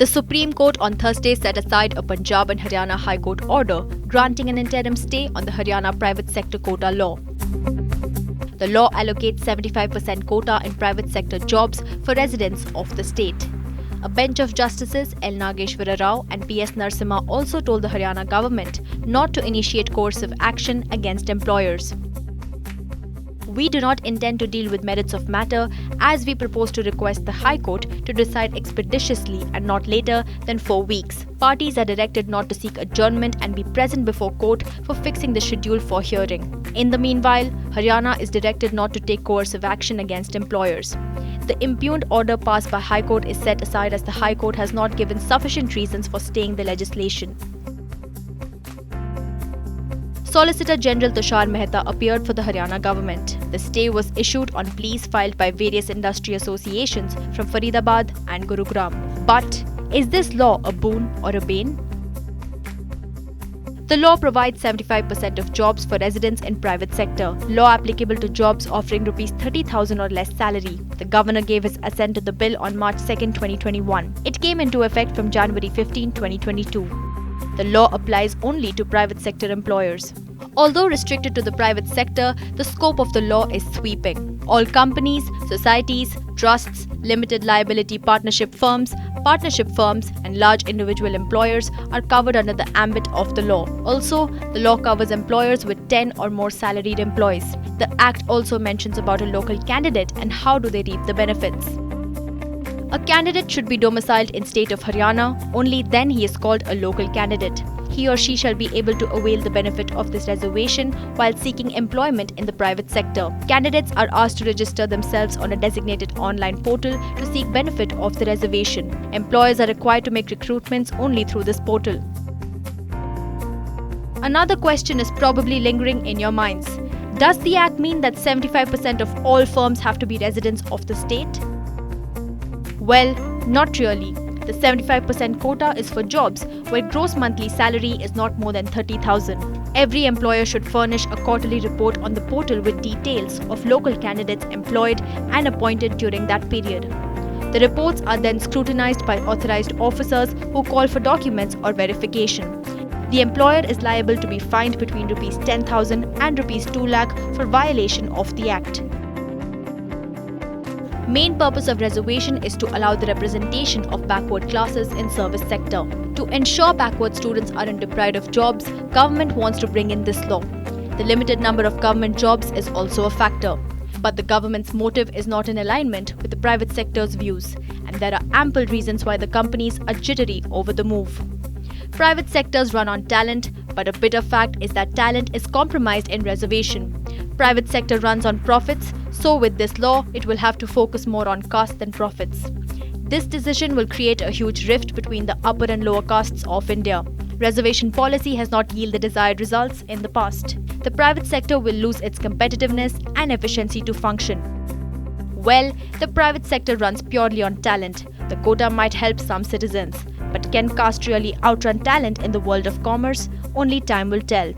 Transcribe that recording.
The Supreme Court on Thursday set aside a Punjab and Haryana High Court order granting an interim stay on the Haryana private sector quota law. The law allocates 75% quota in private sector jobs for residents of the state. A bench of Justices L. Nageshwara Rao and P.S. Narasimha also told the Haryana government not to initiate coercive action against employers. We do not intend to deal with merits of matter as we propose to request the High Court to decide expeditiously and not later than 4 weeks. Parties are directed not to seek adjournment and be present before court for fixing the schedule for hearing. In the meanwhile, Haryana is directed not to take coercive action against employers. The impugned order passed by High Court is set aside as the High Court has not given sufficient reasons for staying the legislation. Solicitor General Tushar Mehta appeared for the Haryana government. The stay was issued on pleas filed by various industry associations from Faridabad and Gurugram. But is this law a boon or a bane? The law provides 75% of jobs for residents in private sector. Law applicable to jobs offering Rs 30,000 or less salary. The governor gave his assent to the bill on March 2, 2021. It came into effect from January 15, 2022. The law applies only to private sector employers. Although restricted to the private sector, the scope of the law is sweeping. All companies, societies, trusts, limited liability partnership firms, and large individual employers are covered under the ambit of the law. Also, the law covers employers with 10 or more salaried employees. The Act also mentions about a local candidate and how do they reap the benefits. A candidate should be domiciled in state of Haryana, only then he is called a local candidate. He or she shall be able to avail the benefit of this reservation while seeking employment in the private sector. Candidates are asked to register themselves on a designated online portal to seek benefit of the reservation. Employers are required to make recruitments only through this portal. Another question is probably lingering in your minds. Does the Act mean that 75% of all firms have to be residents of the state? Well, not really. The 75% quota is for jobs where gross monthly salary is not more than 30,000. Every employer should furnish a quarterly report on the portal with details of local candidates employed and appointed during that period. The reports are then scrutinized by authorized officers who call for documents or verification. The employer is liable to be fined between Rs 10,000 and Rs 2 lakh for violation of the Act. Main purpose of reservation is to allow the representation of backward classes in service sector. To ensure backward students aren't deprived of jobs, government wants to bring in this law. The limited number of government jobs is also a factor. But the government's motive is not in alignment with the private sector's views, and there are ample reasons why the companies are jittery over the move. Private sectors run on talent, but a bitter fact is that talent is compromised in reservation. Private sector runs on profits, so with this law, it will have to focus more on cost than profits. This decision will create a huge rift between the upper and lower castes of India. Reservation policy has not yielded the desired results in the past. The private sector will lose its competitiveness and efficiency to function. Well, the private sector runs purely on talent. The quota might help some citizens. But can caste really outrun talent in the world of commerce? Only time will tell.